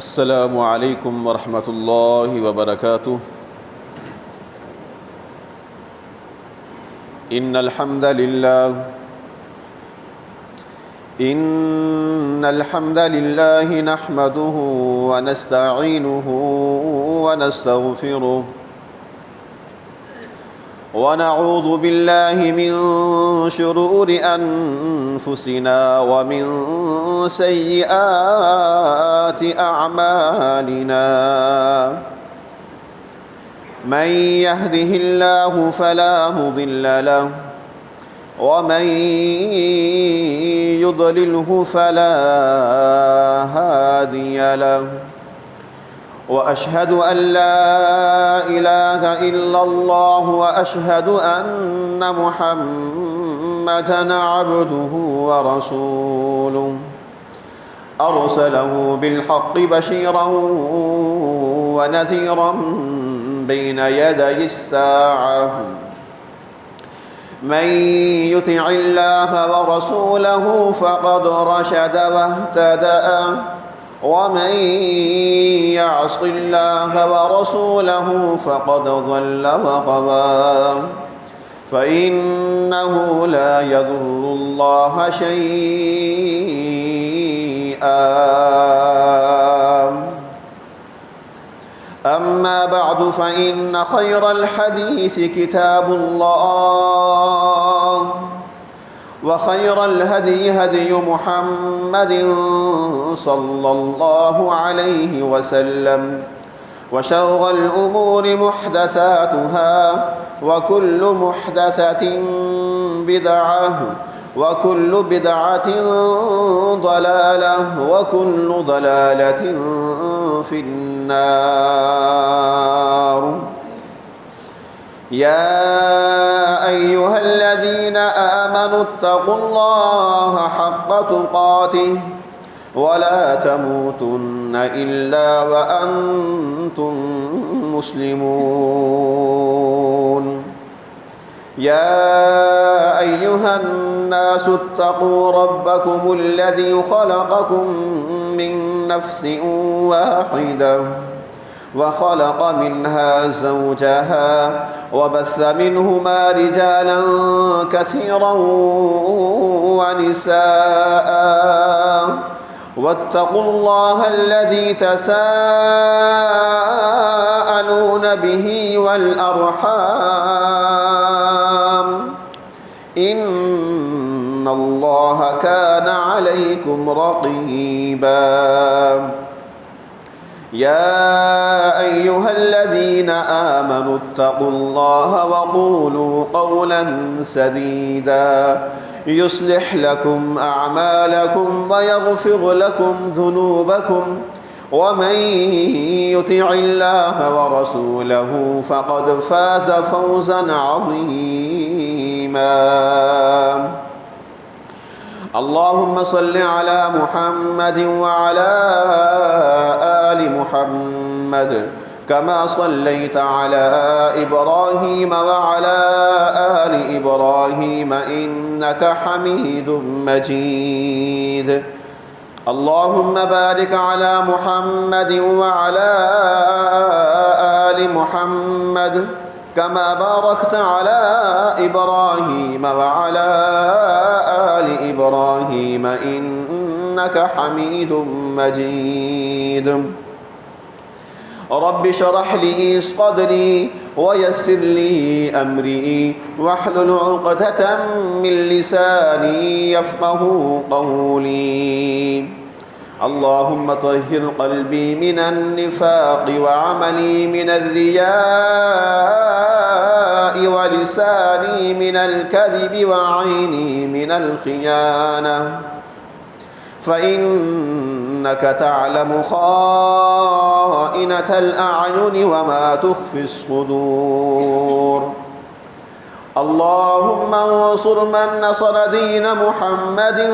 السلام علیکم ورحمۃ اللہ وبرکاتہ۔ ان الحمد للہ نحمده ونستعینه ونستغفره ونعوذ باللہ من شرور انفسنا ومن سیئات اعمالنا من يهده الله فلا مضل له ومن يضلله فلا هادي له وأشهد أن لا إله إلا الله وأشهد أن محمدًا عبده ورسوله أرسله بالحق بشيرا ونذيرا بين يدي الساعة من يطع الله ورسوله فقد رشد واهتدى ومن يعص الله ورسوله فقد ضل وغوى فإنه لا يضر الله شيئا أما بعد فإن خير الحديث كتاب الله وخير الهدي هدي محمد صلى الله عليه وسلم وشر الأمور محدثاتها وكل محدثة بدعة وكل بدعة ضلالة وكل ضلالة في النار يا أيها الذين آمنوا اتقوا الله حق تقاته ولا تموتن إلا وأنتم مسلمون يا أيها الناس اتقوا ربكم الذي خلقكم من نفس واحدة وخلق منها زوجها وبث منهما رجالا كثيرا ونساء واتقوا الله الذي تساءلون به والأرحام إن الله كان عليكم رقيبا يا أيها الذين آمنوا اتقوا الله وقولوا قولا سديدا يصلح لكم أعمالكم ويغفر لكم ذنوبكم ومن يطع الله ورسوله فقد فاز فوزا عظيما اللهم صل على محمد وعلى آل محمد كما صليت على إبراهيم وعلى آل إبراهيم إنك حميد مجيد اللهم بارك على محمد وعلى آل محمد كما باركت على إبراهيم وعلى آل إبراهيم إنك حميد مجيد رب اشرح لي صدري ويسر لي أمري واحلل عقدة من لساني يفقه قولي اللهم طهر قلبي من النفاق وعملي من الرياء ولساني من الكذب وعيني من الخيانة فإنك تعلم خائنة الأعين وما تخفي الصدور اللهم انصر من نصر دين محمد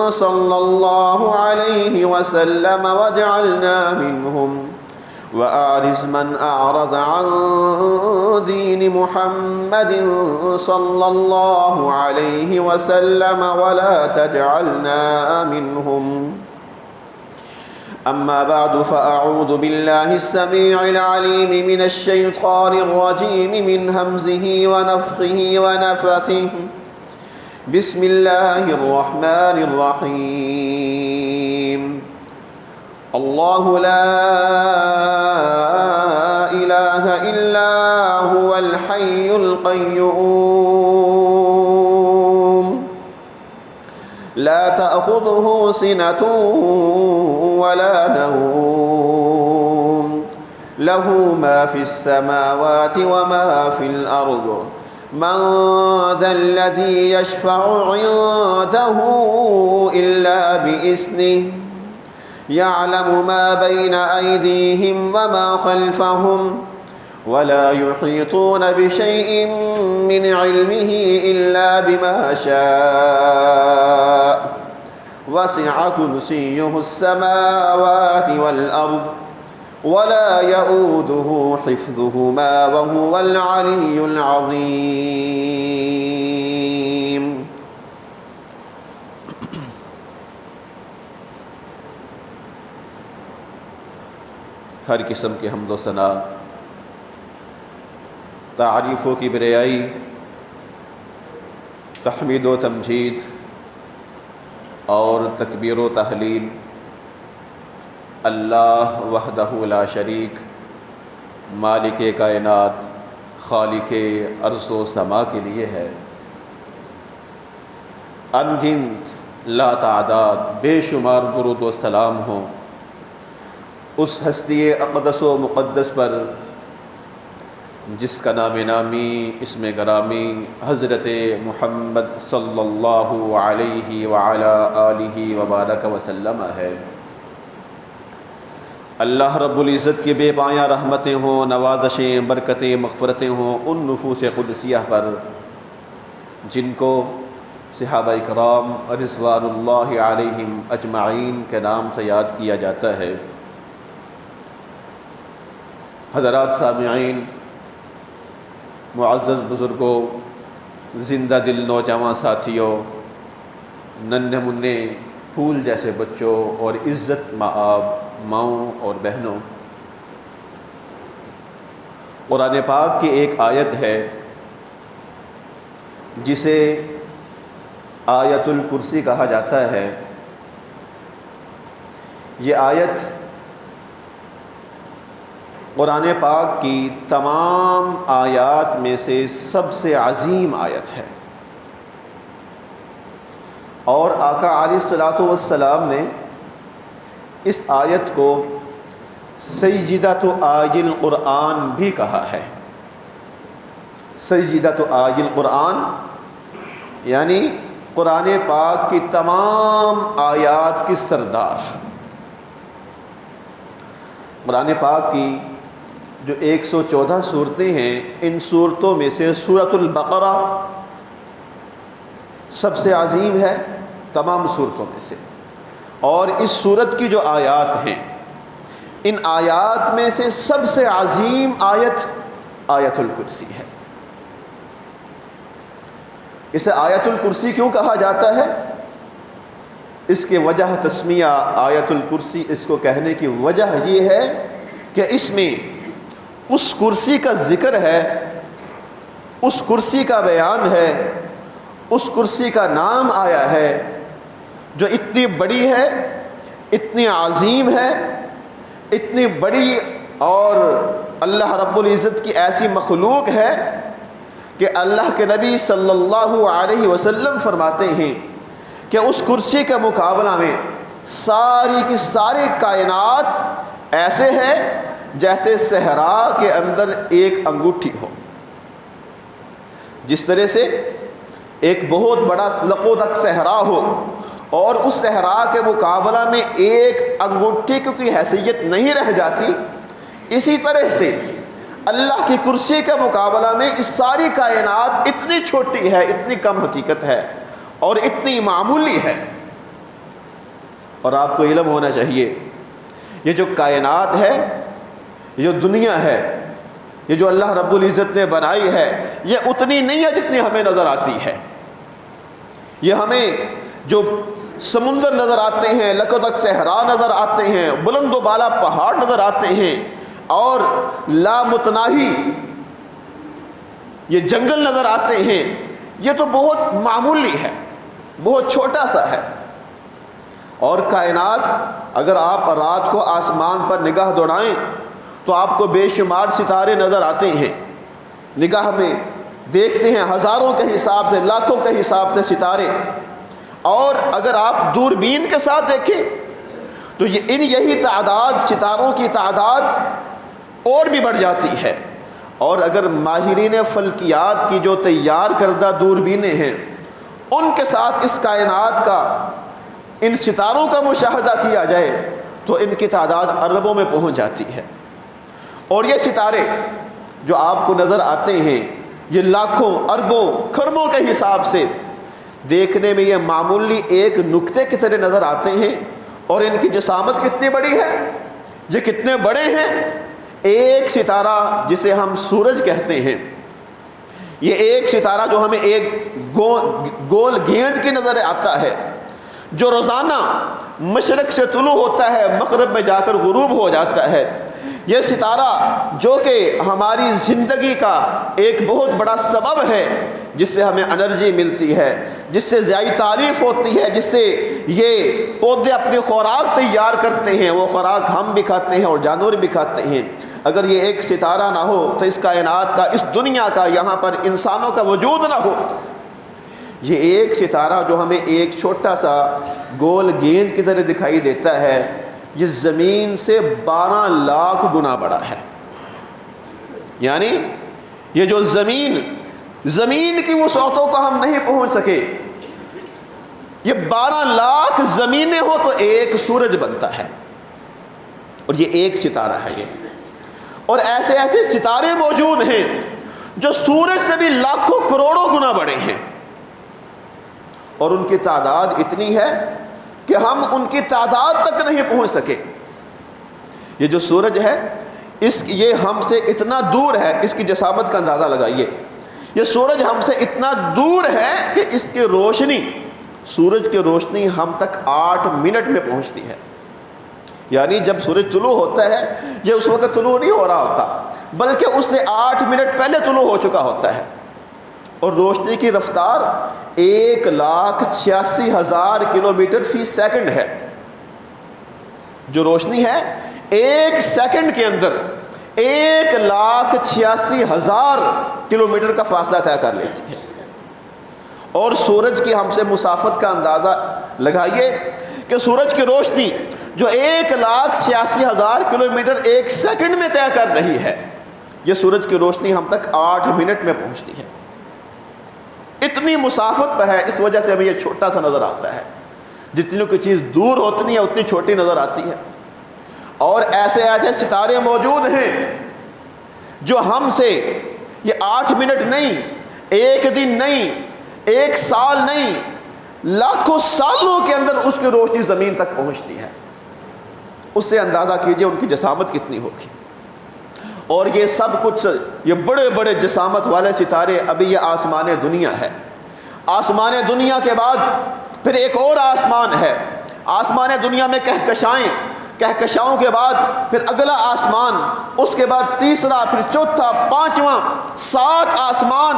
صلى الله عليه وسلم واجعلنا منهم وأعرض من أعرض عن دين محمد صلى الله عليه وسلم ولا تجعلنا منهم أما بعد فأعوذ بالله السميع العليم من الشيطان الرجيم من همزه ونفخه ونفثه بسم الله الرحمن الرحيم الله لا إله إلا هو الحي القيوم لا تأخذه سنة ولا نوم له ما في السماوات وما في الأرض من ذا الذي يشفع عنده إلا بإذنه يعلم ما بين أيديهم وما خلفهم ولا يحيطون بشيء من علمه إلا بما شاء وسع كرسيه السماوات والأرض ولا يؤوده حفظهما وهو العلي العظيم. ہر قسم کی حمد و ثنا تعریفوں کی بریائی تحمید و تمجید اور تکبیر و تحلیل اللہ وحدہ لا شریک مالک کائنات خالق ارض و سما کے لیے ہے. انگنت لا تعداد بے شمار درود و سلام ہوں اس ہستی اقدس و مقدس پر جس کا نام نامی اسم گرامی حضرت محمد صلی اللہ علیہ وعلی آلہ وبارک وسلم ہے. اللہ رب العزت کی بے پایاں رحمتیں ہوں، نوازشیں، برکتیں، مغفرتیں ہوں ان نفوس قدسیہ پر جن کو صحابہ کرام رضوان اللہ علیہم اجمعین کے نام سے یاد کیا جاتا ہے. حضرات سامعین، معزز بزرگوں، زندہ دل نوجوان ساتھیوں، ننھے منھے پھول جیسے بچوں اور عزت مآب ماؤں اور بہنوں، قرآن پاک کی ایک آیت ہے جسے آیت الکرسی کہا جاتا ہے. یہ آیت قرآن پاک کی تمام آیات میں سے سب سے عظیم آیت ہے، اور آقا علیہ الصلاۃ والسلام نے اس آیت کو سیدۃ آیِ القرآن بھی کہا ہے. سیدۃ آیِ القرآن یعنی قرآن پاک کی تمام آیات کی سردار. قرآن پاک کی جو 114 صورتیں ہیں، ان صورتوں میں سے سورۃ البقرہ سب سے عظیم ہے تمام صورتوں میں سے، اور اس صورت کی جو آیات ہیں ان آیات میں سے سب سے عظیم آیت آیت الکرسی ہے. اسے آیت الکرسی کیوں کہا جاتا ہے؟ اس کی وجہ تسمیہ آیت الکرسی اس کو کہنے کی وجہ یہ ہے کہ اس میں اس کرسی کا ذکر ہے، اس کرسی کا بیان ہے، اس کرسی کا نام آیا ہے جو اتنی بڑی ہے، اتنی عظیم ہے، اتنی بڑی، اور اللہ رب العزت کی ایسی مخلوق ہے کہ اللہ کے نبی صلی اللہ علیہ وسلم فرماتے ہیں کہ اس کرسی کے مقابلہ میں ساری کی ساری کائنات ایسے ہے جیسے صحرا کے اندر ایک انگوٹھی ہو. جس طرح سے ایک بہت بڑا لقودق صحرا ہو اور اس صحرا کے مقابلہ میں ایک انگوٹھی کی کوئی حیثیت نہیں رہ جاتی، اسی طرح سے اللہ کی کرسی کے مقابلہ میں اس ساری کائنات اتنی چھوٹی ہے، اتنی کم حقیقت ہے اور اتنی معمولی ہے. اور آپ کو علم ہونا چاہیے یہ جو کائنات ہے، یہ جو دنیا ہے، یہ جو اللہ رب العزت نے بنائی ہے، یہ اتنی نہیں ہے جتنی ہمیں نظر آتی ہے. یہ ہمیں جو سمندر نظر آتے ہیں، لکدک صحرا نظر آتے ہیں، بلند و بالا پہاڑ نظر آتے ہیں، اور لامتناہی یہ جنگل نظر آتے ہیں، یہ تو بہت معمولی ہے، بہت چھوٹا سا ہے۔ اور کائنات، اگر آپ رات کو آسمان پر نگاہ دوڑائیں تو آپ کو بے شمار ستارے نظر آتے ہیں، نگاہ میں دیکھتے ہیں ہزاروں کے حساب سے، لاکھوں کے حساب سے ستارے۔ اور اگر آپ دوربین کے ساتھ دیکھیں تو یہی تعداد، ستاروں کی تعداد اور بھی بڑھ جاتی ہے۔ اور اگر ماہرین فلکیات کی جو تیار کردہ دوربینیں ہیں ان کے ساتھ اس کائنات کا، ان ستاروں کا مشاہدہ کیا جائے تو ان کی تعداد اربوں میں پہنچ جاتی ہے۔ اور یہ ستارے جو آپ کو نظر آتے ہیں یہ لاکھوں، اربوں، کھربوں کے حساب سے دیکھنے میں یہ معمولی ایک نقطے کی طرح نظر آتے ہیں، اور ان کی جسامت کتنی بڑی ہے، یہ کتنے بڑے ہیں۔ ایک ستارہ جسے ہم سورج کہتے ہیں، یہ ایک ستارہ جو ہمیں ایک گول گیند کی نظر آتا ہے، جو روزانہ مشرق سے طلوع ہوتا ہے، مغرب میں جا کر غروب ہو جاتا ہے، یہ ستارہ جو کہ ہماری زندگی کا ایک بہت بڑا سبب ہے، جس سے ہمیں انرجی ملتی ہے، جس سے ضیائی تالیف ہوتی ہے، جس سے یہ پودے اپنی خوراک تیار کرتے ہیں، وہ خوراک ہم بھی کھاتے ہیں اور جانور بھی کھاتے ہیں۔ اگر یہ ایک ستارہ نہ ہو تو اس کائنات کا، اس دنیا کا، یہاں پر انسانوں کا وجود نہ ہو۔ یہ ایک ستارہ جو ہمیں ایک چھوٹا سا گول گیند کی طرح دکھائی دیتا ہے، یہ زمین سے 12 لاکھ گنا بڑا ہے۔ یعنی یہ جو زمین کی وسعتوں کو ہم نہیں پہنچ سکے، یہ 12 لاکھ زمینیں ہو تو ایک سورج بنتا ہے، اور یہ ایک ستارہ ہے یہ۔ اور ایسے ایسے ستارے موجود ہیں جو سورج سے بھی لاکھوں کروڑوں گنا بڑے ہیں، اور ان کی تعداد اتنی ہے کہ ہم ان کی تعداد تک نہیں پہنچ سکے۔ یہ جو سورج ہے یہ ہم سے اتنا دور ہے، اس کی جسامت کا اندازہ لگائیے۔ یہ سورج ہم سے اتنا دور ہے کہ اس کی روشنی، سورج کی روشنی ہم تک 8 منٹ میں پہنچتی ہے۔ یعنی جب سورج طلوع ہوتا ہے یہ اس وقت طلوع نہیں ہو رہا ہوتا، بلکہ اس سے 8 منٹ پہلے طلوع ہو چکا ہوتا ہے۔ اور روشنی کی رفتار 1,86,000 کلومیٹر فی سیکنڈ ہے۔ جو روشنی ہے ایک سیکنڈ کے اندر 1,86,000 کلومیٹر کا فاصلہ طے کر لیتی ہے۔ اور سورج کی ہم سے مسافت کا اندازہ لگائیے کہ سورج کی روشنی جو 1,86,000 کلومیٹر ایک سیکنڈ میں طے کر رہی ہے، یہ سورج کی روشنی ہم تک 8 منٹ میں پہنچتی ہے۔ اتنی مسافت پہ ہے، اس وجہ سے ہمیں یہ چھوٹا سا نظر آتا ہے۔ جتنی کوئی چیز دور ہوتی ہے اتنی چھوٹی نظر آتی ہے۔ اور ایسے ایسے ستارے موجود ہیں جو ہم سے یہ 8 منٹ نہیں، ایک دن نہیں، ایک سال نہیں، لاکھوں سالوں کے اندر اس کی روشنی زمین تک پہنچتی ہے۔ اس سے اندازہ کیجئے ان کی جسامت کتنی ہوگی۔ اور یہ سب کچھ، یہ بڑے بڑے جسامت والے ستارے، ابھی یہ آسمان دنیا ہے۔ آسمان دنیا کے بعد پھر ایک اور آسمان ہے۔ آسمان دنیا میں کہکشائیں، کہکشاؤں کے بعد پھر اگلا آسمان، اس کے بعد تیسرا، پھر چوتھا، پانچواں، 7 آسمان،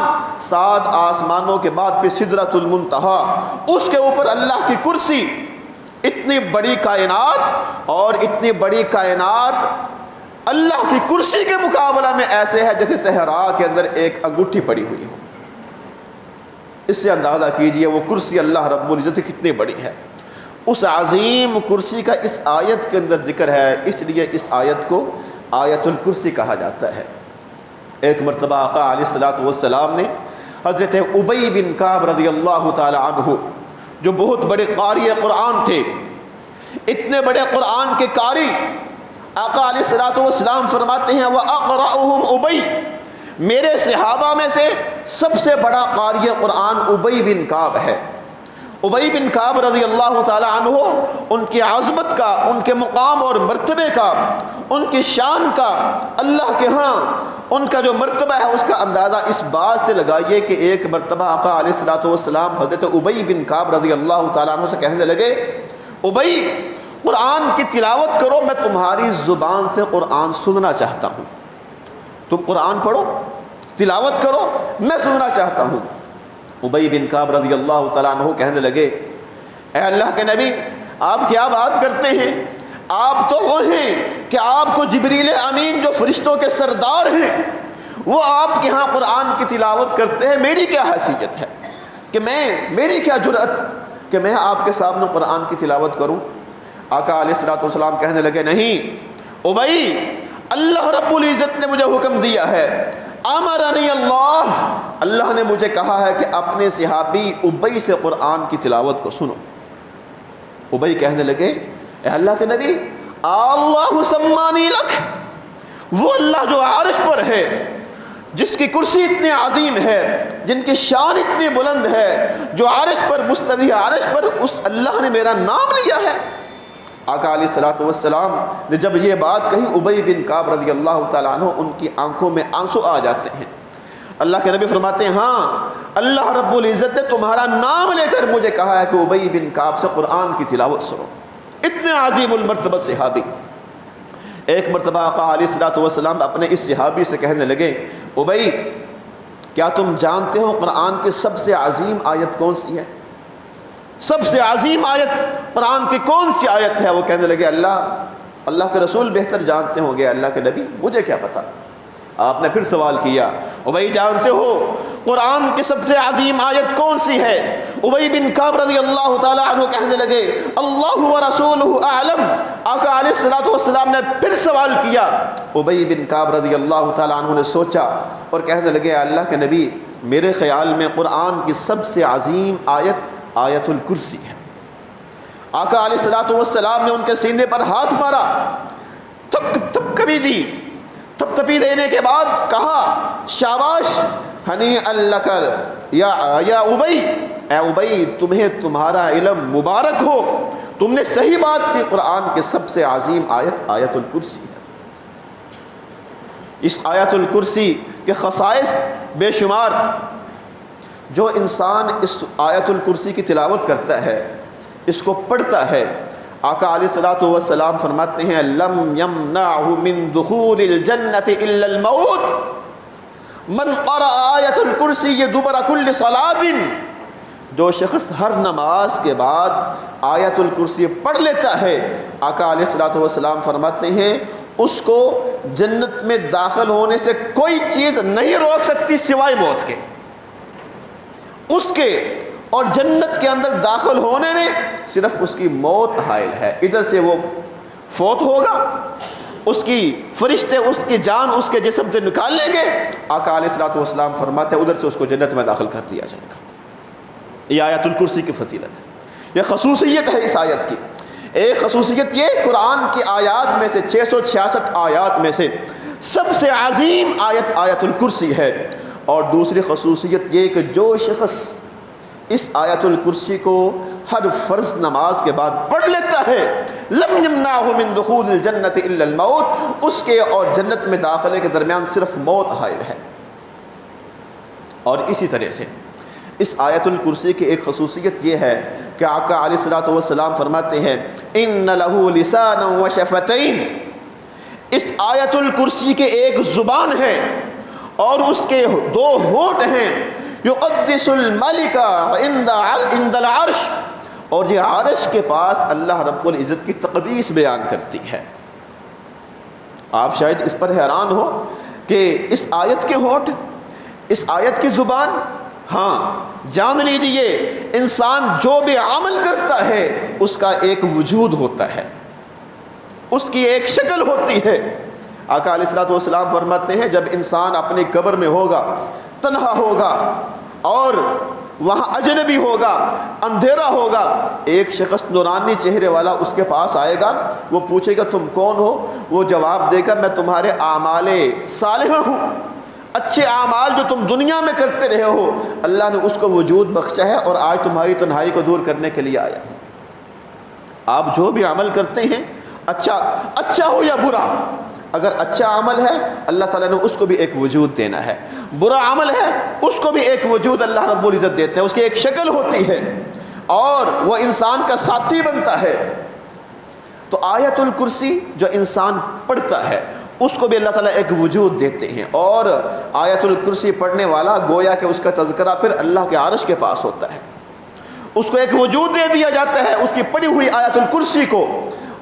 7 آسمانوں کے بعد پھر سدرۃ المنتہا، اس کے اوپر اللہ کی کرسی۔ اتنی بڑی کائنات، اور اتنی بڑی کائنات اللہ کی کرسی کے مقابلہ میں ایسے ہے جیسے صحرا کے اندر ایک انگوٹھی پڑی ہوئی ہو۔ اس سے اندازہ کیجئے وہ کرسی اللہ رب العزت کتنی بڑی ہے۔ اس عظیم کرسی کا اس آیت کے اندر ذکر ہے، اس لیے اس آیت کو آیت الکرسی کہا جاتا ہے۔ ایک مرتبہ آقا علیہ الصلوۃ والسلام نے حضرت ابی بن کعب رضی اللہ تعالی عنہ، جو بہت بڑے قاری قرآن تھے، اتنے بڑے قرآن کے قاری، آقا علیہ الصلوۃ والسلام فرماتے ہیں وَأَقْرَأُهُمْ ابی، میرے صحابہ میں سے سب سے بڑا قاری قرآن ابی بن کعب ہے۔ ابی بن کعب رضی اللہ تعالی عنہ، ان کی عظمت کا، ان کے مقام اور مرتبے کا، ان کی شان کا اللہ کے ہاں ان کا جو مرتبہ ہے اس کا اندازہ اس بات سے لگائیے کہ ایک مرتبہ آقا علیہ الصلوۃ والسلام حضرت ابی بن کعب رضی اللہ تعالیٰ عنہ سے کہنے لگے، ابی قرآن کی تلاوت کرو، میں تمہاری زبان سے قرآن سننا چاہتا ہوں، تم قرآن پڑھو تلاوت کرو، میں سننا چاہتا ہوں۔ ابی بن کعب رضی اللہ تعالیٰ عنہ کہنے لگے، اے اللہ کے نبی آپ کیا بات کرتے ہیں، آپ تو وہ ہیں کہ آپ کو جبریل امین جو فرشتوں کے سردار ہیں وہ آپ کے ہاں قرآن کی تلاوت کرتے ہیں، میری کیا حیثیت ہے کہ میری کیا جرأت کہ میں آپ کے سامنے قرآن کی تلاوت کروں۔ آقا علیہ الصلوۃ والسلام کہنے لگے، نہیں ابی، اللہ رب العزت نے مجھے حکم دیا ہے، امرنی اللہ نے مجھے کہا ہے کہ اپنے صحابی ابی سے قرآن کی تلاوت کو سنو۔ ابی کہنے لگے، اے اللہ کے نبی اللہ سمانی لک، وہ اللہ جو عرش پر ہے، جس کی کرسی اتنی عظیم ہے، جن کی شان اتنی بلند ہے، جو عرش پر مستوی عرش پر، اس اللہ نے میرا نام لیا ہے۔ آقا علیہ الصلوۃ والسلام نے جب یہ بات کہی، ابی بن کعب رضی اللہ تعالیٰ عنہ ان کی آنکھوں میں آنسو آ جاتے ہیں۔ اللہ کے نبی فرماتے ہیں، ہاں اللہ رب العزت نے تمہارا نام لے کر مجھے کہا ہے کہ ابی بن کعب سے قرآن کی تلاوت سنو۔ اتنے عظیم المرتبہ صحابی۔ ایک مرتبہ آقا علیہ الصلوۃ والسلام اپنے اس صحابی سے کہنے لگے، ابی کیا تم جانتے ہو قرآن کی سب سے عظیم آیت کون سی ہے؟ سب سے عظیم آیت قرآن کی کون سی آیت ہے؟ وہ کہنے لگے، اللہ کے رسول بہتر جانتے ہوں گے اللہ کے نبی، مجھے کیا پتا۔ آپ نے پھر سوال کیا، ابی جانتے ہو قرآن کی سب سے عظیم آیت کون سی ہے؟ ابی بن کعب رضی اللہ تعالیٰ عنہ کہنے لگے، اللہ ورسولہ اعلم۔ آقا علیہ الصلوۃ والسلام نے پھر سوال کیا۔ ابی بن کعب رضی اللہ تعالیٰ عنہ نے سوچا اور کہنے لگے، اللہ کے نبی میرے خیال میں قرآن کی سب سے عظیم آیت آیت الکرسی ہے۔ آقا علیہ الصلوۃ والسلام نے ان کے سینے پر ہاتھ مارا، تھپکبی دی، تھپتپی دینے کے بعد کہا، شاباش ہنیئا لک یا ابی، اے ابی تمہیں تمہارا علم مبارک ہو، تم نے صحیح بات کی، قرآن کی سب سے عظیم آیت آیت الکرسی ہے۔ اس آیت الکرسی کے خصائص بے شمار۔ جو انسان اس آیت الکرسی کی تلاوت کرتا ہے، اس کو پڑھتا ہے، آقا علیہ الصلوۃ والسلام فرماتے ہیں، لم یمنعہ من دخول الجنۃ الا الموت، من قرأ آیت الکرسی دبر کل صلاۃ، جو شخص ہر نماز کے بعد آیت الکرسی پڑھ لیتا ہے، آقا علیہ الصلوۃ والسلام فرماتے ہیں اس کو جنت میں داخل ہونے سے کوئی چیز نہیں روک سکتی سوائے موت کے، اس کے اور جنت کے اندر داخل ہونے میں صرف اس کی موت حائل ہے۔ ادھر سے وہ فوت ہوگا، اس کی فرشتے اس کی جان اس کے جسم سے نکال لیں گے، آقا علیہ الصلوۃ والسلام فرماتے ہیں ادھر سے اس کو جنت میں داخل کر دیا جائے گا۔ یہ آیت الکرسی کی فضیلت ہے، یہ خصوصیت ہے اس آیت کی۔ ایک خصوصیت یہ قرآن کی آیات میں سے 666 آیات میں سے سب سے عظیم آیت آیت الکرسی ہے، اور دوسری خصوصیت یہ کہ جو شخص اس آیت الکرسی کو ہر فرض نماز کے بعد پڑھ لیتا ہے، لم یمنعہ من دخول الجنۃ الا الموت، اس کے اور جنت میں داخلے کے درمیان صرف موت حائل ہے۔ اور اسی طرح سے اس آیت الکرسی کی ایک خصوصیت یہ ہے کہ آقا علیہ الصلوۃ والسلام فرماتے ہیں، ان لہ لسانا وشفتین، اس آیت الکرسی کے ایک زبان ہے اور اس کے دو ہونٹ ہیں، یقدس الملک عند العرش، اور یہ عرش کے پاس اللہ رب العزت کی تقدیس بیان کرتی ہے۔ آپ شاید اس پر حیران ہو کہ اس آیت کے ہونٹ، اس آیت کی زبان، ہاں جان لیجئے انسان جو بھی عمل کرتا ہے اس کا ایک وجود ہوتا ہے، اس کی ایک شکل ہوتی ہے۔ آقا علیہ الصلوۃ والسلام فرماتے ہیں جب انسان اپنی قبر میں ہوگا، تنہا ہوگا اور وہاں اجنبی ہوگا، اندھیرا ہوگا، ایک شخص نورانی چہرے والا اس کے پاس آئے گا، وہ پوچھے گا تم کون ہو؟ وہ جواب دے گا میں تمہارے اعمال صالحہ ہوں، اچھے اعمال جو تم دنیا میں کرتے رہے ہو، اللہ نے اس کو وجود بخشا ہے اور آج تمہاری تنہائی کو دور کرنے کے لیے آیا۔ آپ جو بھی عمل کرتے ہیں، اچھا ہو یا برا، اگر اچھا عمل ہے اللہ تعالیٰ نے اس کو بھی ایک وجود دینا ہے، برا عمل ہے اس کو بھی ایک وجود اللہ رب العزت دیتے ہیں، اس کی ایک شکل ہوتی ہے اور وہ انسان کا ساتھی بنتا ہے۔ تو آیت الکرسی جو انسان پڑھتا ہے اس کو بھی اللہ تعالیٰ ایک وجود دیتے ہیں، اور آیت الکرسی پڑھنے والا گویا کہ اس کا تذکرہ پھر اللہ کے عرش کے پاس ہوتا ہے، اس کو ایک وجود دے دیا جاتا ہے اس کی پڑھی ہوئی آیت الکرسی کو،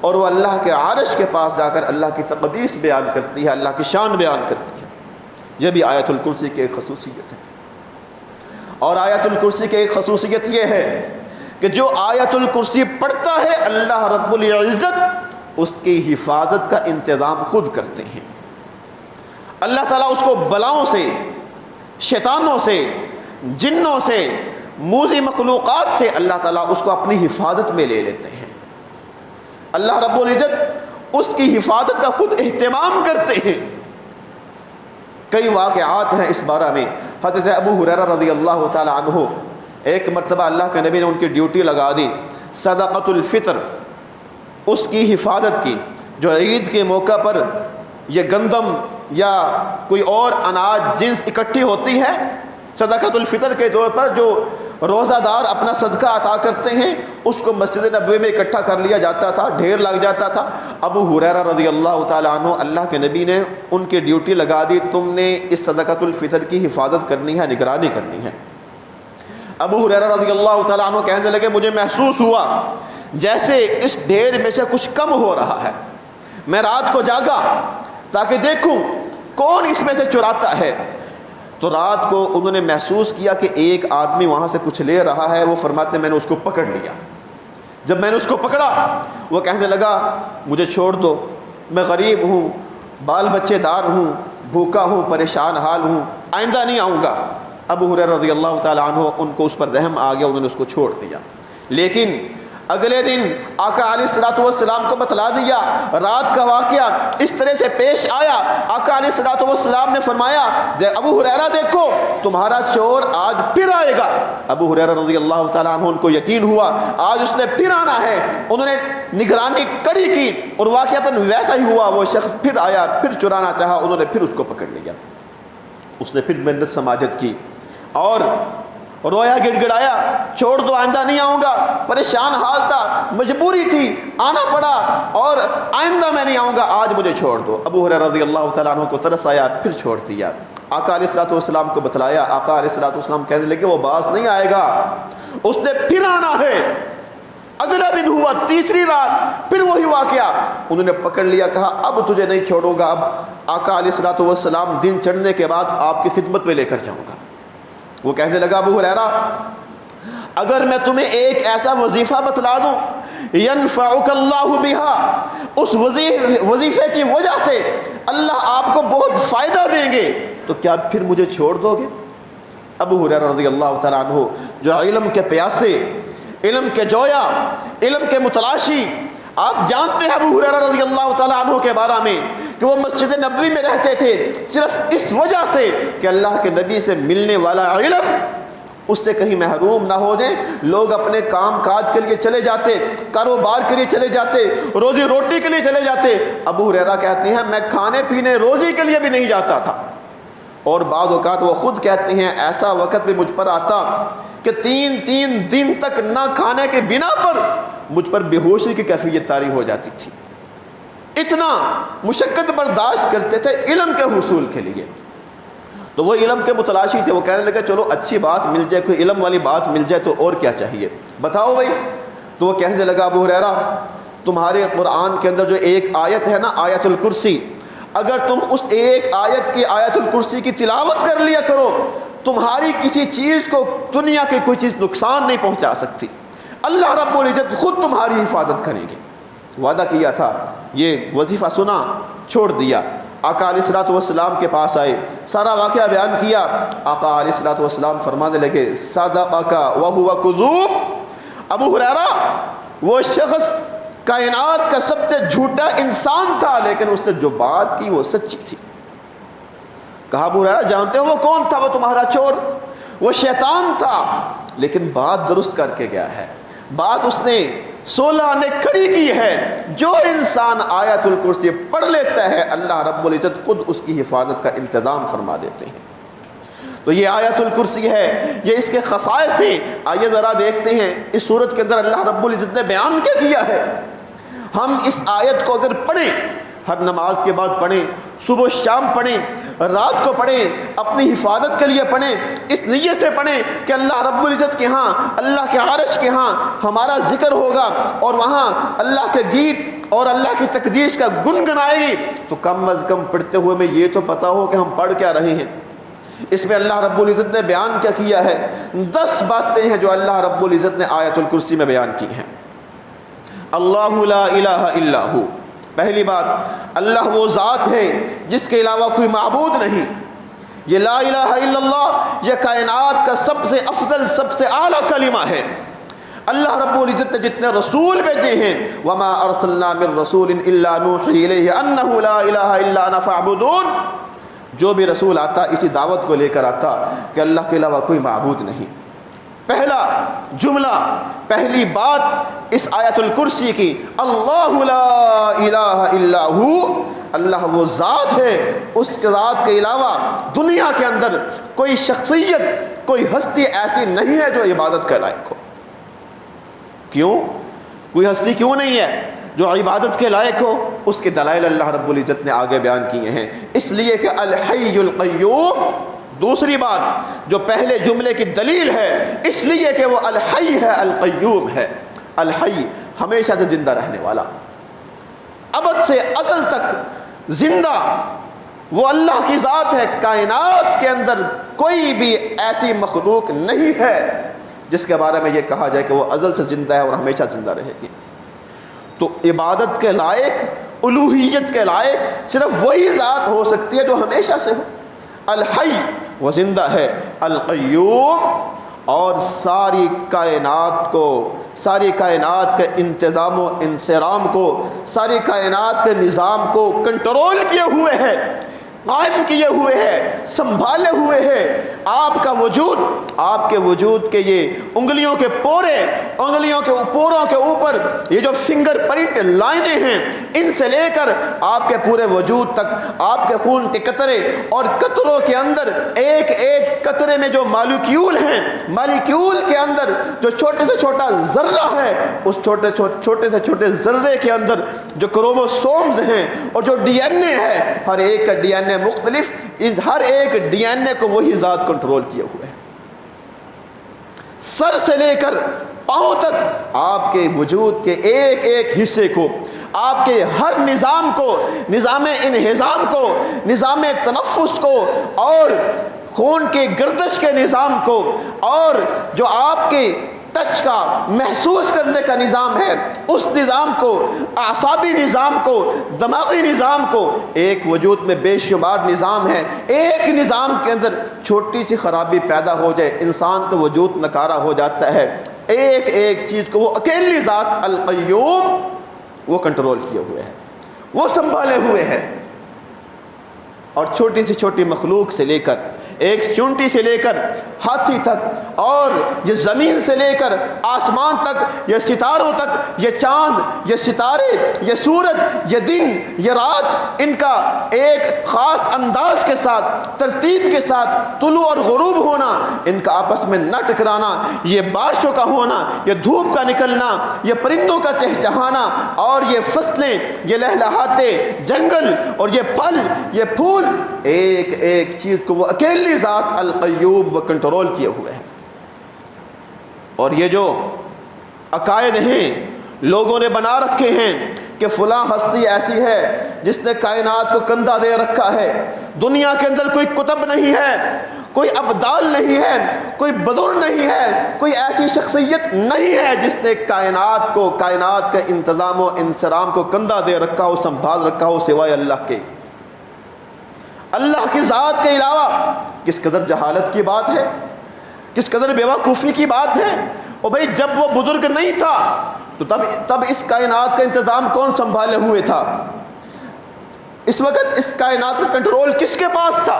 اور وہ اللہ کے عرش کے پاس جا کر اللہ کی تقدیس بیان کرتی ہے، اللہ کی شان بیان کرتی ہے۔ یہ بھی آیت الکرسی کی ایک خصوصیت ہے۔ اور آیت الکرسی کی ایک خصوصیت یہ ہے کہ جو آیت الکرسی پڑھتا ہے اللہ رب العزت اس کی حفاظت کا انتظام خود کرتے ہیں۔ اللہ تعالیٰ اس کو بلاؤں سے، شیطانوں سے، جنوں سے، موذی مخلوقات سے اللہ تعالیٰ اس کو اپنی حفاظت میں لے لیتے ہیں۔ اللہ رب العزت اس کی حفاظت کا خود اہتمام کرتے ہیں۔ کئی واقعات ہیں اس بارے میں۔ حضرت ابو ہریرہ رضی اللہ تعالی عنہ، ایک مرتبہ اللہ کے نبی نے ان کی ڈیوٹی لگا دی صدقۃ الفطر، اس کی حفاظت کی، جو عید کے موقع پر یہ گندم یا کوئی اور اناج جنس اکٹھی ہوتی ہے، صدقۃ الفطر کے طور پر جو روزہ دار اپنا صدقہ عطا کرتے ہیں اس کو مسجد نبوی میں اکٹھا کر لیا جاتا تھا، ڈھیر لگ جاتا تھا۔ ابو ہریرہ رضی اللہ تعالی عنہ، اللہ کے نبی نے ان کی ڈیوٹی لگا دی، تم نے اس صدقۃ الفطر کی حفاظت کرنی ہے، نگرانی کرنی ہے۔ ابو ہریرہ رضی اللہ تعالی عنہ کہنے لگے مجھے محسوس ہوا جیسے اس ڈھیر میں سے کچھ کم ہو رہا ہے، میں رات کو جاگا تاکہ دیکھوں کون اس میں سے چراتا ہے، تو رات کو انہوں نے محسوس کیا کہ ایک آدمی وہاں سے کچھ لے رہا ہے۔ وہ فرماتے میں نے اس کو پکڑ لیا، جب میں نے اس کو پکڑا وہ کہنے لگا مجھے چھوڑ دو، میں غریب ہوں، بال بچے دار ہوں، بھوکا ہوں، پریشان حال ہوں، آئندہ نہیں آؤں گا۔ ابو ہریرہ رضی اللہ تعالی عنہ ان کو اس پر رحم آ گیا، انہوں نے اس کو چھوڑ دیا۔ لیکن اگلے دن آقا علیہ الصلوۃ والسلام کو بتلا دیا، رات کا واقعہ اس طرح سے پیش آیا۔ آقا علیہ الصلوۃ والسلام نے فرمایا ابو ہریرہ دیکھو تمہارا چور آج پھر آئے گا۔ ابو ہریرہ رضی اللہ تعالیٰ عنہ ان کو یقین ہوا آج اس نے پھر آنا ہے، انہوں نے نگرانی کڑی کی اور واقعتاً ویسا ہی ہوا، وہ شخص پھر آیا، پھر چرانا چاہا، انہوں نے پھر اس کو پکڑ لیا۔ اس نے پھر منت سماجت کی اور رویا، گڑ گڑایا، چھوڑ دو آئندہ نہیں آؤں گا، پریشان حال تھا، مجبوری تھی، آنا پڑا اور آئندہ میں نہیں آؤں گا، آج مجھے چھوڑ دو۔ ابو ہریرہ رضی اللہ تعالیٰ عنہ کو ترس آیا، پھر چھوڑ دیا۔ آقا علیہ الصلوۃ والسلام کو بتلایا، آقا علیہ الصلوۃ والسلام کہنے لگے وہ باز نہیں آئے گا، اس نے پھر آنا ہے۔ اگلا دن ہوا، تیسری رات پھر وہی واقعہ، انہوں نے پکڑ لیا، کہا اب تجھے نہیں چھوڑوں گا، اب آقا علیہ الصلوۃ والسلام دن چڑھنے کے بعد آپ کی خدمت میں لے کر جاؤں گا۔ وہ کہنے لگا ابو ہریرہ اگر میں تمہیں ایک ایسا وظیفہ بتلا دوں ینفعک اللہ بہا، اس وظیفے کی وجہ سے اللہ آپ کو بہت فائدہ دیں گے، تو کیا پھر مجھے چھوڑ دو گے؟ ابو ہریرہ رضی اللہ تعالیٰ عنہ جو علم کے پیاسے، علم کے جویا، علم کے متلاشی، آپ جانتے ہیں ابو ہریرہ رضی اللہ تعالیٰ عنہ کے بارے میں کہ وہ مسجد نبوی میں رہتے تھے صرف اس وجہ سے کہ اللہ کے نبی سے ملنے والا علم اس سے کہیں محروم نہ ہو جائیں۔ لوگ اپنے کام کاج کے لیے چلے جاتے، کاروبار کے لیے چلے جاتے، روزی روٹی کے لیے چلے جاتے، ابو ہریرہ کہتے ہیں میں کھانے پینے روزی کے لیے بھی نہیں جاتا تھا، اور بعض اوقات وہ خود کہتے ہیں ایسا وقت بھی مجھ پر آتا کہ تین دن تک نہ کھانے کے بنا پر مجھ پر بے ہوشی کی کیفیت طاری ہو جاتی تھی، اتنا مشقت برداشت کرتے تھے علم کے حصول کے لیے۔ تو وہ علم کے متلاشی تھے، وہ کہنے لگے چلو اچھی بات مل جائے، کوئی علم والی بات مل جائے تو اور کیا چاہیے، بتاؤ بھائی۔ تو وہ کہنے لگا ابو ہریرہ تمہارے قرآن کے اندر جو ایک آیت ہے نا آیت الکرسی، اگر تم اس ایک آیت کی آیت الکرسی کی تلاوت کر لیا کرو تمہاری کسی چیز کو دنیا کی کوئی چیز نقصان نہیں پہنچا سکتی، اللہ رب العزت خود تمہاری حفاظت کریں گے۔ وعدہ کیا تھا، یہ وظیفہ سنا، چھوڑ دیا۔ آقا علیہ الصلوۃ والسلام کے پاس آئے، سارا واقعہ بیان کیا۔ آقا علیہ الصلوۃ والسلام فرمانے لگے صدقک وہو کذوب، ابو ہریرہ وہ شخص کائنات کا سب سے جھوٹا انسان تھا لیکن اس نے جو بات کی وہ سچی تھی۔ کہا ابو ہریرہ جانتے ہو وہ کون تھا؟ وہ تمہارا چور، وہ شیطان تھا، لیکن بات درست کر کے گیا ہے، بات اس نے 16 نے کھڑی کی ہے۔ جو انسان آیت الکرسی پڑھ لیتا ہے اللہ رب العزت خود اس کی حفاظت کا انتظام فرما دیتے ہیں۔ تو یہ آیت الکرسی ہے، یہ اس کے خصائص ہیں۔ آئیے ذرا دیکھتے ہیں اس صورت کے اندر اللہ رب العزت نے بیان کیا کیا ہے۔ ہم اس آیت کو اگر پڑھیں، ہر نماز کے بعد پڑھیں، صبح و شام پڑھیں، رات کو پڑھیں، اپنی حفاظت کے لیے پڑھیں، اس نیت سے پڑھیں کہ اللہ رب العزت کے ہاں، اللہ کے عرش کے ہاں ہمارا ذکر ہوگا اور وہاں اللہ کے گیت اور اللہ کی تقدیس کا گنگنائے گی، تو کم از کم پڑھتے ہوئے میں یہ تو پتہ ہو کہ ہم پڑھ کیا رہے ہیں۔ اس میں اللہ رب العزت نے بیان کیا کیا ہے؟ 10 باتیں ہیں جو اللہ رب العزت نے آیت الکرسی میں بیان کی ہیں۔ اللہ لا الہ الا ہو، پہلی بات، اللہ وہ ذات ہے جس کے علاوہ کوئی معبود نہیں۔ یہ لا الہ الا اللہ یہ کائنات کا سب سے افضل، سب سے اعلیٰ کلمہ ہے۔ اللہ رب العزت نے جتنے رسول بھیجے ہیں، وما ارسلنا من رسول الا نوحی الیہ انہ لا الہ الا انا فاعبدون، جو بھی رسول آتا اسی دعوت کو لے کر آتا کہ اللہ کے علاوہ کوئی معبود نہیں۔ پہلا جملہ، پہلی بات اس آیت الکرسی کی، اللہ لا الہ الا ہو، اللہ وہ ذات ہے، اس کے ذات کے علاوہ دنیا کے اندر کوئی شخصیت، کوئی ہستی ایسی نہیں ہے جو عبادت کے لائق ہو۔ کیوں؟ کوئی ہستی کیوں نہیں ہے جو عبادت کے لائق ہو؟ اس کے دلائل اللہ رب العزت نے آگے بیان کیے ہیں۔ اس لیے کہ الحی القیوم، دوسری بات جو پہلے جملے کی دلیل ہے، اس لیے کہ وہ الحی ہے، القیوم ہے۔ الحی ہمیشہ سے زندہ رہنے والا، ابد سے ازل تک زندہ، وہ اللہ کی ذات ہے۔ کائنات کے اندر کوئی بھی ایسی مخلوق نہیں ہے جس کے بارے میں یہ کہا جائے کہ وہ ازل سے زندہ ہے اور ہمیشہ زندہ رہے گی۔ تو عبادت کے لائق، الوہیت کے لائق صرف وہی ذات ہو سکتی ہے جو ہمیشہ سے ہو۔ الحی وہ زندہ ہے، القیوم اور ساری کائنات کو، ساری کائنات کے انتظام و انصرام کو، ساری کائنات کے نظام کو کنٹرول کیے ہوئے ہے، قائم کیے ہوئے ہے، سنبھالے ہوئے ہے۔ آپ کا وجود، آپ کے وجود کے یہ انگلیوں کے پورے، انگلیوں کے پوروں کے اوپر یہ جو فنگر پرنٹ لائنیں ہیں، ان سے لے کر آپ کے پورے وجود تک، آپ کے خون کے قطرے اور قطروں کے اندر ایک ایک قطرے میں جو مالیکیول ہیں، مالیکیول کے اندر جو چھوٹے سے چھوٹا ذرہ ہے، اس چھوٹے سے چھوٹے ذرے کے اندر جو کروموسومز ہیں اور جو ڈی این اے ہے، ہر ایک کا ڈی این اے مختلف، اس ہر ایک ڈی این اے کو وہی ذات کنٹرول کیے ہوئے ہے۔ سر سے لے کر پاؤں تک آپ کے وجود کے ایک ایک حصے کو، آپ کے ہر نظام کو، نظام انہضام کو، نظام تنفس کو اور خون کے گردش کے نظام کو اور جو آپ کے ٹچ کا محسوس کرنے کا نظام ہے، اس نظام کو، اعصابی نظام کو، دماغی نظام کو، ایک وجود میں بے شمار نظام ہے، ایک نظام کے اندر چھوٹی سی خرابی پیدا ہو جائے انسان کا وجود نکارا ہو جاتا ہے۔ ایک ایک چیز کو وہ اکیلی ذات القیوم وہ کنٹرول کیے ہوئے ہے، وہ سنبھالے ہوئے ہے۔ اور چھوٹی سی چھوٹی مخلوق سے لے کر، ایک چونٹی سے لے کر ہاتھی تک، اور یہ زمین سے لے کر آسمان تک، یہ ستاروں تک، یہ چاند، یہ ستارے، یہ سورج، یہ دن، یہ رات، ان کا ایک خاص انداز کے ساتھ، ترتیب کے ساتھ طلوع اور غروب ہونا، ان کا آپس میں نہ ٹکرانا، یہ بارشوں کا ہونا، یہ دھوپ کا نکلنا، یہ پرندوں کا چہچہانا، اور یہ فصلیں، یہ لہلہاتے جنگل اور یہ پھل، یہ پھول، ایک ایک چیز کو وہ اکیلی ذات القیوم وہ کنٹرول کیے ہوئے ہیں۔ اور یہ جو عقائد ہیں لوگوں نے بنا رکھے ہیں کہ فلاں ہستی ایسی ہے جس نے کائنات کو کندھا دے رکھا ہے، دنیا کے اندر کوئی کتب نہیں ہے، کوئی ابدال نہیں ہے، کوئی بدر نہیں ہے، کوئی ایسی شخصیت نہیں ہے جس نے کائنات کو، کائنات کے انتظام و انصرام کو کندھا دے رکھا ہو، سنبھال رکھا ہو سوائے اللہ کے۔ اللہ کی ذات کے علاوہ کس قدر جہالت کی بات ہے، کس قدر بیوقوفی کی بات ہے۔ اور بھائی جب وہ بزرگ نہیں تھا تو تب اس کائنات کا انتظام کون سنبھالے ہوئے تھا؟ اس وقت اس کائنات کا کنٹرول کس کے پاس تھا؟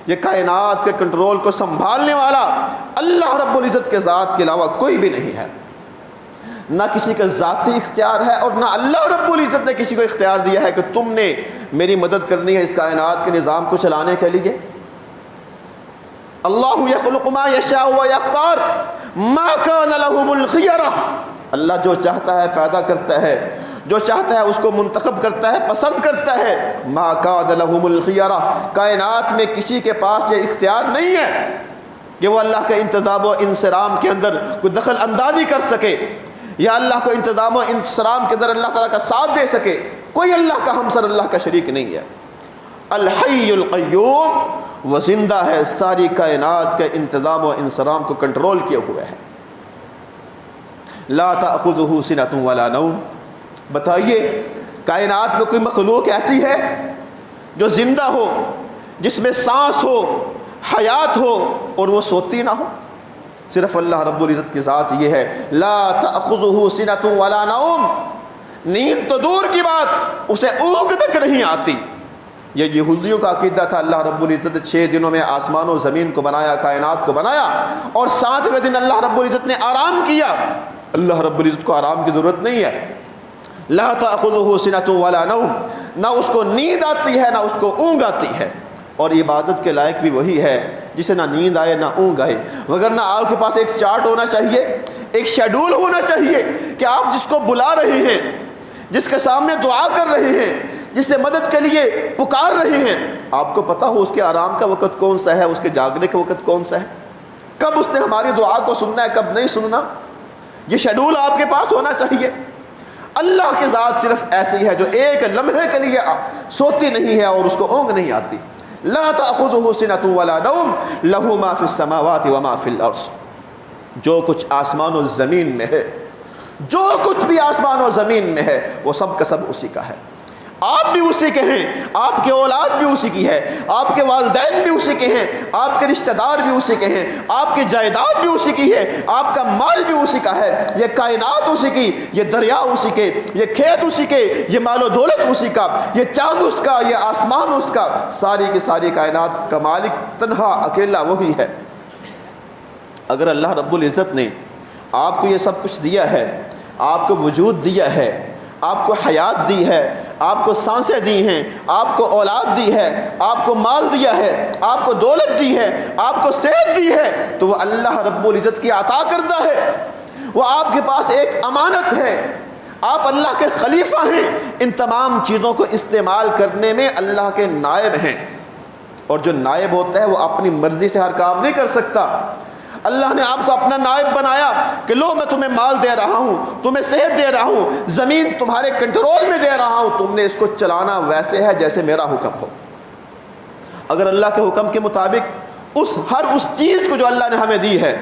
یہ کائنات کے کنٹرول کو سنبھالنے والا اللہ رب العزت کے ذات کے علاوہ کوئی بھی نہیں ہے۔ نہ کسی کا ذاتی اختیار ہے اور نہ اللہ رب العزت نے کسی کو اختیار دیا ہے کہ تم نے میری مدد کرنی ہے اس کائنات کے نظام کو چلانے کے لیے۔ اللہ یخلق ما یشاء و یختار ما کان لهم الخیرہ، اللہ جو چاہتا ہے پیدا کرتا ہے، جو چاہتا ہے اس کو منتخب کرتا ہے، پسند کرتا ہے۔ ما کان لهم الخیرہ، کائنات میں کسی کے پاس یہ اختیار نہیں ہے کہ وہ اللہ کے انتظام و انصرام کے اندر کوئی دخل اندازی کر سکے یا اللہ کو انتظام و انصرام کے اندر اللہ تعالیٰ کا ساتھ دے سکے۔ کوئی اللہ کا ہمسر اللہ کا شریک نہیں ہے۔ الحی القیوم، وہ زندہ ہے، ساری کائنات کے انتظام و انصرام کو کنٹرول کیے ہوئے ہے۔ لا تأخذہ سنۃ ولا نوم، بتائیے کائنات میں کوئی مخلوق ایسی ہے جو زندہ ہو، جس میں سانس ہو، حیات ہو اور وہ سوتی نہ ہو؟ صرف اللہ رب العزت کی ذات یہ ہے، لا تأخذہ سنۃ ولا نوم، نیند تو دور کی بات، اسے اونگ تک نہیں آتی۔ یہ یہودیوں کا عقیدہ تھا۔ اللہ رب العزت نے 6 دنوں میں آسمان و زمین کو بنایا، کائنات کو بنایا، اور 7ویں دن اللہ رب العزت نے آرام کیا۔ اللہ رب العزت کو آرام کی ضرورت نہیں ہے۔ لا تأخذہ سنۃ ولا نوم، نہ اس کو نیند آتی ہے نہ اس کو اونگ آتی ہے۔ اور عبادت کے لائق بھی وہی ہے جسے نہ نیند آئے نہ اونگ آئے، وگرنہ آپ کے پاس ایک چارٹ ہونا چاہیے، ایک شیڈول ہونا چاہیے کہ آپ جس کو بلا رہے ہیں، جس کے سامنے دعا کر رہے ہیں، جس سے مدد کے لیے پکار رہے ہیں، آپ کو پتہ ہو اس کے آرام کا وقت کون سا ہے، اس کے جاگنے کا وقت کون سا ہے، کب اس نے ہماری دعا کو سننا ہے، کب نہیں سننا۔ یہ شیڈول آپ کے پاس ہونا چاہیے۔ اللہ کی ذات صرف ایسی ہے جو ایک لمحے کے لیے سوتی نہیں ہے اور اس کو اونگ نہیں آتی۔ لا تأخذہ سنۃ ولا نوم لہ ما فی السماوات وما فی الارض، جو کچھ آسمان و زمین میں ہے، جو کچھ بھی آسمان و زمین میں ہے وہ سب کا سب اسی کا ہے۔ آپ بھی اسی کے ہیں، آپ کی اولاد بھی اسی کی ہے، آپ کے والدین بھی اسی کے ہیں، آپ کے رشتہ دار بھی اسی کے ہیں، آپ کی جائیداد بھی اسی کی ہے، آپ کا مال بھی اسی کا ہے، یہ کائنات اسی کی، یہ دریا اسی کے، یہ کھیت اسی کے، یہ مال و دولت اسی کا، یہ چاند اس کا، یہ آسمان اس کا، ساری کی ساری کائنات کا مالک تنہا اکیلا وہی ہے۔ اگر اللہ رب العزت نے آپ کو یہ سب کچھ دیا ہے، آپ کو وجود دیا ہے، آپ کو حیات دی ہے، آپ کو سانسیں دی ہیں، آپ کو اولاد دی ہے، آپ کو مال دیا ہے، آپ کو دولت دی ہے، آپ کو صحت دی ہے، تو وہ اللہ رب العزت کی عطا کردہ ہے، وہ آپ کے پاس ایک امانت ہے، آپ اللہ کے خلیفہ ہیں۔ ان تمام چیزوں کو استعمال کرنے میں اللہ کے نائب ہیں، اور جو نائب ہوتا ہے وہ اپنی مرضی سے ہر کام نہیں کر سکتا۔ اللہ نے آپ کو اپنا نائب بنایا کہ لو میں تمہیں مال دے رہا ہوں، تمہیں صحت دے رہا ہوں، زمین تمہارے کنٹرول میں دے رہا ہوں، تم نے اس کو چلانا ویسے ہے جیسے میرا حکم ہو۔ اگر اللہ کے حکم کے مطابق ہر اس چیز کو جو اللہ نے ہمیں دی ہے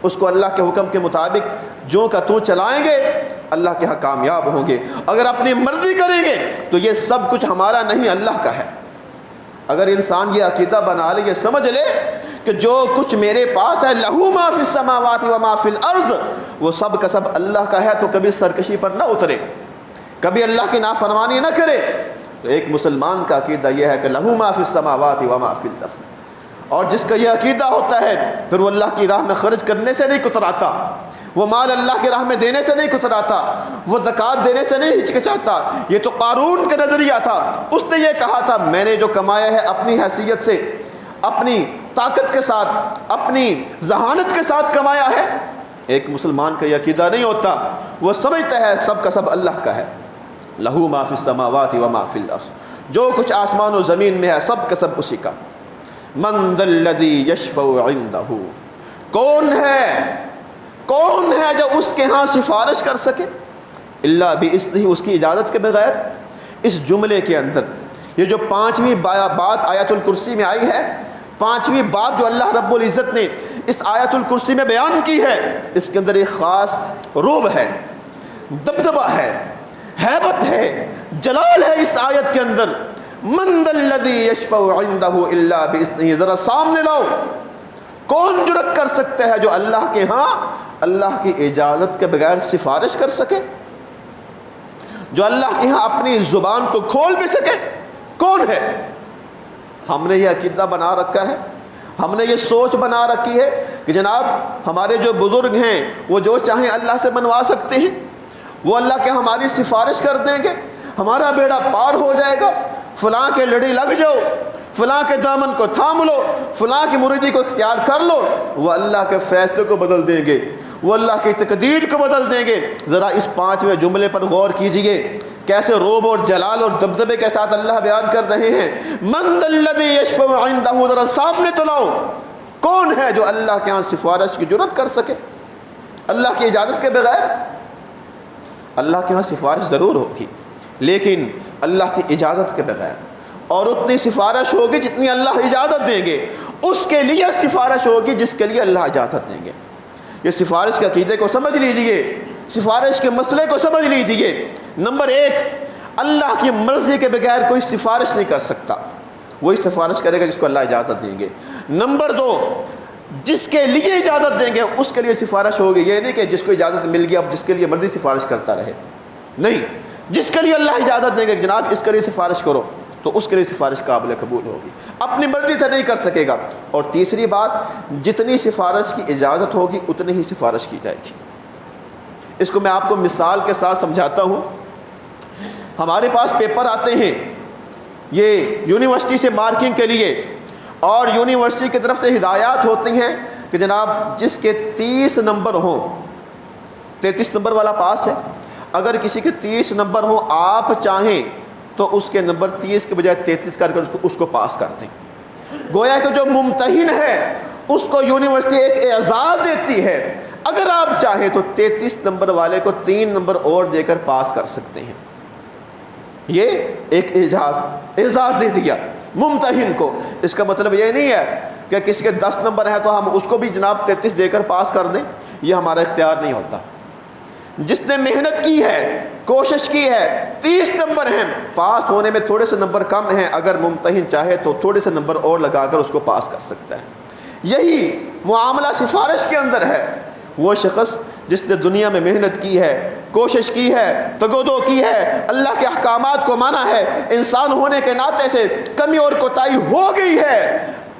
اس کو اللہ کے حکم کے مطابق جو کا تو چلائیں گے، اللہ کے ہاں کامیاب ہوں گے۔ اگر اپنی مرضی کریں گے تو یہ سب کچھ ہمارا نہیں اللہ کا ہے۔ اگر انسان یہ عقیدہ بنا لے، یہ سمجھ لے کہ جو کچھ میرے پاس ہے لہو ما فی السماوات و ما فی الارض، وہ سب کا سب اللہ کا ہے، تو کبھی سرکشی پر نہ اترے، کبھی اللہ کی نافرمانی نہ کرے۔ تو ایک مسلمان کا عقیدہ یہ ہے کہ لہو ما فی السماوات و ما فی الارض، اور جس کا یہ عقیدہ ہوتا ہے پھر وہ اللہ کی راہ میں خرچ کرنے سے نہیں کتراتا، وہ مال اللہ کی راہ میں دینے سے نہیں کتراتا، وہ زکوٰۃ دینے سے نہیں ہچکچاتا۔ یہ تو قارون کا نظریہ تھا، اس نے یہ کہا تھا میں نے جو کمایا ہے اپنی حیثیت سے، اپنی طاقت کے ساتھ، اپنی ذہانت کے ساتھ کمایا ہے۔ ایک مسلمان کا یہ عقیدہ نہیں ہوتا، وہ سمجھتا ہے سب کا سب اللہ کا ہے۔ لہو ما فی السماوات و ما فی الارض، جو کچھ آسمان و زمین میں ہے سب کا سب اسی کا۔ من ذا الذی یشفع عندہ، کون ہے جو اس کے ہاں سفارش کر سکے؟ الا باذنہ، اس کی اجازت کے بغیر۔ اس جملے کے اندر یہ جو 5ویں بات آیت الکرسی میں آئی ہے، 5ویں بات جو اللہ رب العزت نے اس آیت الکرسی میں بیان کی ہے، اس کے اندر ایک خاص رعب ہے، دبدبہ ہے، ہیبت ہے، جلال ہے اس آیت کے اندر۔ من ذا الذی یشفع عندہ الا باذنہ، ذرا سامنے لاؤ، کون جرأت کر سکتا ہے جو اللہ کے ہاں اللہ کی اجازت کے بغیر سفارش کر سکے، جو اللہ کے ہاں اپنی زبان کو کھول بھی سکے؟ کون ہے؟ ہم نے یہ عقیدہ بنا رکھا ہے، ہم نے یہ سوچ بنا رکھی ہے کہ جناب ہمارے جو بزرگ ہیں وہ جو چاہیں اللہ سے منوا سکتے ہیں، وہ اللہ کے ہماری سفارش کر دیں گے، ہمارا بیڑا پار ہو جائے گا، فلاں کے لڑی لگ جاؤ، فلاں کے دامن کو تھام لو، فلاں کی مریدی کو اختیار کر لو، وہ اللہ کے فیصلے کو بدل دیں گے، وہ اللہ کی تقدیر کو بدل دیں گے۔ ذرا اس 5ویں جملے پر غور کیجئے، کیسے روب اور جلال اور دبدبے کے ساتھ اللہ بیان کر رہے ہیں۔ من ذا الذی یشفع عندہ، ذرا سامنے تو لاؤ، کون ہے جو اللہ کے ہاں سفارش کی جرات کر سکے اللہ کی اجازت کے بغیر؟ اللہ کے ہاں سفارش ضرور ہوگی لیکن اللہ کی اجازت کے بغیر، اور اتنی سفارش ہوگی جتنی اللہ اجازت دیں گے، اس کے لیے سفارش ہوگی جس کے لیے اللہ اجازت دیں گے۔ یہ سفارش کے عقیدے کو سمجھ لیجئے، سفارش کے مسئلے کو سمجھ لیجئے۔ نمبر 1، اللہ کی مرضی کے بغیر کوئی سفارش نہیں کر سکتا، وہی سفارش کرے گا جس کو اللہ اجازت دیں گے۔ نمبر 2، جس کے لیے اجازت دیں گے اس کے لیے سفارش ہوگی، یہ نہیں کہ جس کو اجازت مل گئی اب جس کے لیے مرضی سفارش کرتا رہے، نہیں، جس کے لیے اللہ اجازت دیں گے کہ جناب اس کے لیے سفارش کرو تو اس کے لیے سفارش قابل قبول ہوگی، اپنی مرضی سے نہیں کر سکے گا۔ اور تیسری بات، جتنی سفارش کی اجازت ہوگی اتنی ہی سفارش کی جائے گی۔ اس کو میں آپ کو مثال کے ساتھ سمجھاتا ہوں۔ ہمارے پاس پیپر آتے ہیں یہ یونیورسٹی سے مارکنگ کے لیے، اور یونیورسٹی کی طرف سے ہدایات ہوتی ہیں کہ جناب جس کے 30 نمبر ہوں، 33 نمبر والا پاس ہے، اگر کسی کے 30 نمبر ہوں آپ چاہیں تو اس کے نمبر 30 کے بجائے 33 کر کے اس کو پاس کر دیں۔ گویا کہ جو ممتحن ہے اس کو یونیورسٹی ایک اعزاز دیتی ہے، اگر آپ چاہیں تو 33 نمبر والے کو 3 نمبر اور دے کر پاس کر سکتے ہیں۔ یہ ایک اعزاز دے دیا ممتحن کو۔ اس کا مطلب یہ نہیں ہے کہ کسی کے 10 نمبر ہیں تو ہم اس کو بھی جناب 33 دے کر پاس کر دیں، یہ ہمارا اختیار نہیں ہوتا۔ جس نے محنت کی ہے، کوشش کی ہے، 30 نمبر ہیں، پاس ہونے میں تھوڑے سے نمبر کم ہیں، اگر ممتحن چاہے تو تھوڑے سے نمبر اور لگا کر اس کو پاس کر سکتا ہے۔ یہی معاملہ سفارش کے اندر ہے۔ وہ شخص جس نے دنیا میں محنت کی ہے، کوشش کی ہے، تگودو کی ہے، اللہ کے احکامات کو مانا ہے، انسان ہونے کے ناطے سے کمی اور کوتاہی ہو گئی ہے،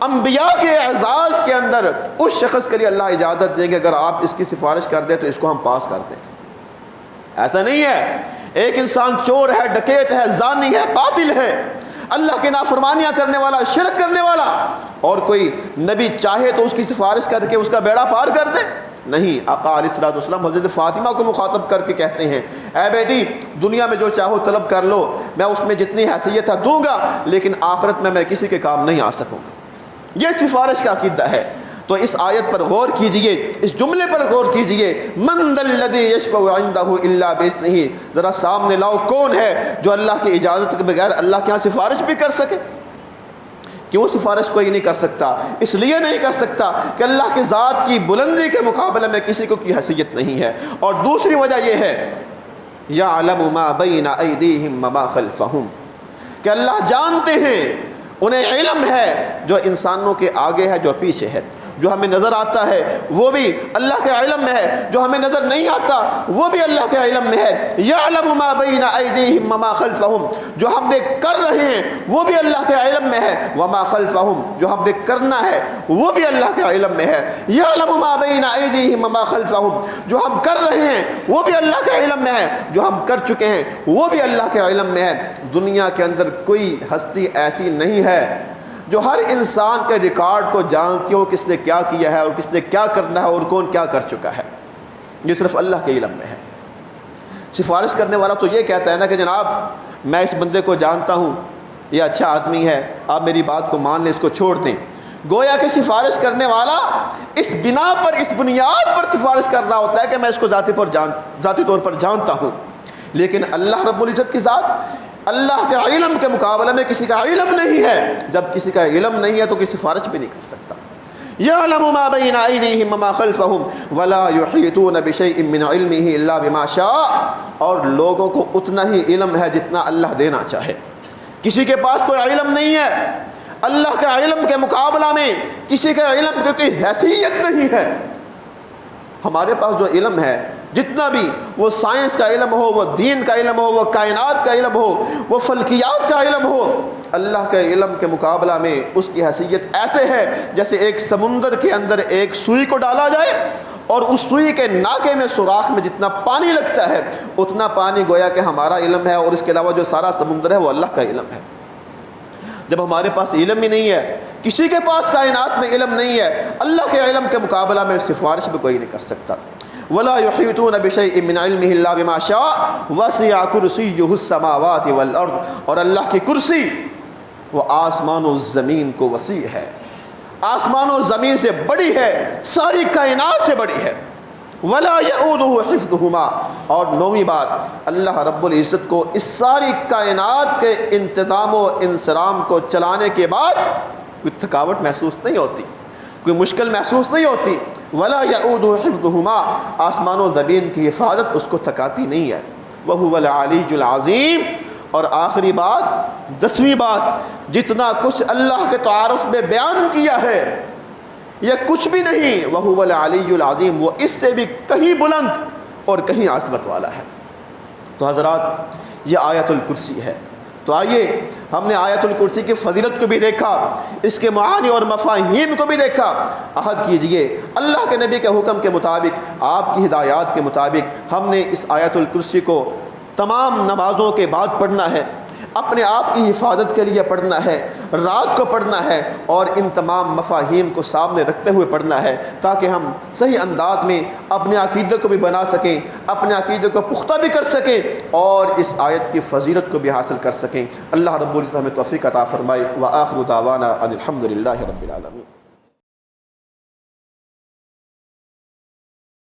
انبیاء کے اعزاز کے اندر اس شخص کے لیے اللہ اجازت دیں گے اگر آپ اس کی سفارش کر دیں تو اس کو ہم پاس کر دیں گے۔ ایسا نہیں ہے ایک انسان چور ہے، ڈکیت ہے، زانی ہے، قاتل ہے، اللہ کی نافرمانیاں کرنے والا، شرک کرنے والا، اور کوئی نبی چاہے تو اس کی سفارش کر کے اس کا بیڑا پار کر دے؟ نہیں۔ آقا علیہ الصلوۃ والسلام حضرت فاطمہ کو مخاطب کر کے کہتے ہیں، اے بیٹی دنیا میں جو چاہو طلب کر لو، میں اس میں جتنی حیثیت ہے دوں گا، لیکن آخرت میں کسی کے کام نہیں آ سکوں گا۔ یہ سفارش کا عقیدہ ہے۔ تو اس آیت پر غور کیجئے، اس جملے پر غور کیجئے، من ذا الذی یشفع عندہ الا باذنہ، ذرا سامنے لاؤ کون ہے جو اللہ کی اجازت کے بغیر اللہ کے ہاں سفارش بھی کر سکے؟ کیوں سفارش کوئی نہیں کر سکتا؟ اس لیے نہیں کر سکتا کہ اللہ کی ذات کی بلندی کے مقابلے میں کسی کو کی حیثیت نہیں ہے، اور دوسری وجہ یہ ہے یعلم ما بین ایدیہم وما خلفہم، کہ اللہ جانتے ہیں، انہیں علم ہے جو انسانوں کے آگے ہے، جو پیچھے ہے، جو ہمیں نظر آتا ہے وہ بھی اللہ کے علم میں ہے، جو ہمیں نظر نہیں آتا وہ بھی اللہ کے علم میں ہے۔ یعلم ما بین ایدیہم وما خلفہم، جو ہم نے کر رہے ہیں وہ بھی اللہ کے علم میں ہے، وما خلفہم، جو ہم نے کرنا ہے وہ بھی اللہ کے علم میں ہے۔ یعلم ما بین ایدیہم وما خلفہم، جو ہم کر رہے ہیں وہ بھی اللہ کے علم میں ہے، جو ہم کر چکے ہیں وہ بھی اللہ کے علم میں ہے۔ دنیا کے اندر کوئی ہستی ایسی نہیں ہے جو ہر انسان کے ریکارڈ کو جانتی ہو، کس نے کیا کیا ہے اور کس نے کیا کرنا ہے اور کون کیا کر چکا ہے، یہ صرف اللہ کے علم میں ہے۔ سفارش کرنے والا تو یہ کہتا ہے نا کہ جناب میں اس بندے کو جانتا ہوں، یہ اچھا آدمی ہے، آپ میری بات کو مان لیں، اس کو چھوڑ دیں۔ گویا کہ سفارش کرنے والا اس بنا پر، اس بنیاد پر سفارش کر رہا ہوتا ہے کہ میں اس کو ذاتی طور پر جانتا ہوں، لیکن اللہ رب العزت کی ذات، اللہ کے علم کے مقابلے میں کسی کا علم نہیں ہے۔ جب کسی کا علم نہیں ہے تو کوئی سفارش بھی نہیں کر سکتا۔ یعلم ما بین ایدیہم وما خلفہم ولا یحیطون بشیء من علمہ الا بما شاء، اور لوگوں کو اتنا ہی علم ہے جتنا اللہ دینا چاہے۔ کسی کے پاس کوئی علم نہیں ہے، اللہ کے علم کے مقابلہ میں کسی کے علم کی کوئی حیثیت نہیں ہے۔ ہمارے پاس جو علم ہے جتنا بھی وہ سائنس کا علم ہو، وہ دین کا علم ہو، وہ کائنات کا علم ہو، وہ فلکیات کا علم ہو، اللہ کے علم کے مقابلہ میں اس کی حیثیت ایسے ہے جیسے ایک سمندر کے اندر ایک سوئی کو ڈالا جائے اور اس سوئی کے ناکے میں سوراخ میں جتنا پانی لگتا ہے اتنا پانی گویا کہ ہمارا علم ہے، اور اس کے علاوہ جو سارا سمندر ہے وہ اللہ کا علم ہے۔ جب ہمارے پاس علم ہی نہیں ہے، کسی کے پاس کائنات میں علم نہیں ہے، اللہ کے علم کے مقابلہ میں سفارش بھی کوئی نہیں کر سکتا۔ وَلَا يُحِيطُونَ بِشَيْءٍ مِّنْ عِلْمِهِ إِلَّا بِمَا شَاءَ وَسِعَ كُرْسِيُّهُ السَّمَاوَاتِ وَالْأَرْضِ، اور اللہ کی کرسی وہ آسمان و زمین کو وسیع ہے، آسمان و زمین سے بڑی ہے، ساری کائنات سے بڑی ہے۔ وَلَا يَئُودُهُ حِفْظُهُمَا، اور نویں بات، اللہ رب العزت کو اس ساری کائنات کے انتظام و انصرام کو چلانے کے بعد کوئی تھکاوٹ محسوس نہیں ہوتی، کوئی مشکل محسوس نہیں ہوتی۔ وَلَا يَئُودُهُ حِفْظُهُمَا، آسمان و زمین کی حفاظت اس کو تھکاتی نہیں ہے۔ وَهُوَ الْعَلِيُّ الْعَظِيمُ، اور آخری بات، 10ویں بات، جتنا کچھ اللہ کے تعارف میں بیان کیا ہے یہ کچھ بھی نہیں، وَهُوَ الْعَلِيُّ الْعَظِيمُ، وہ اس سے بھی کہیں بلند اور کہیں عظمت والا ہے۔ تو حضرات یہ آیت الکرسی ہے۔ تو آئیے ہم نے آیت الکرسی کی فضیلت کو بھی دیکھا، اس کے معانی اور مفاہیم کو بھی دیکھا۔ عہد کیجئے اللہ کے نبی کے حکم کے مطابق، آپ کی ہدایات کے مطابق ہم نے اس آیت الکرسی کو تمام نمازوں کے بعد پڑھنا ہے، اپنے آپ کی حفاظت کے لیے پڑھنا ہے، رات کو پڑھنا ہے، اور ان تمام مفاہیم کو سامنے رکھتے ہوئے پڑھنا ہے تاکہ ہم صحیح انداز میں اپنے عقیدے کو بھی بنا سکیں، اپنے عقیدے کو پختہ بھی کر سکیں، اور اس آیت کی فضیلت کو بھی حاصل کر سکیں۔ اللہ رب العزت ہمیں توفیق عطا فرمائے۔ وآخر دعوانا ان الحمد للہ رب العالمین۔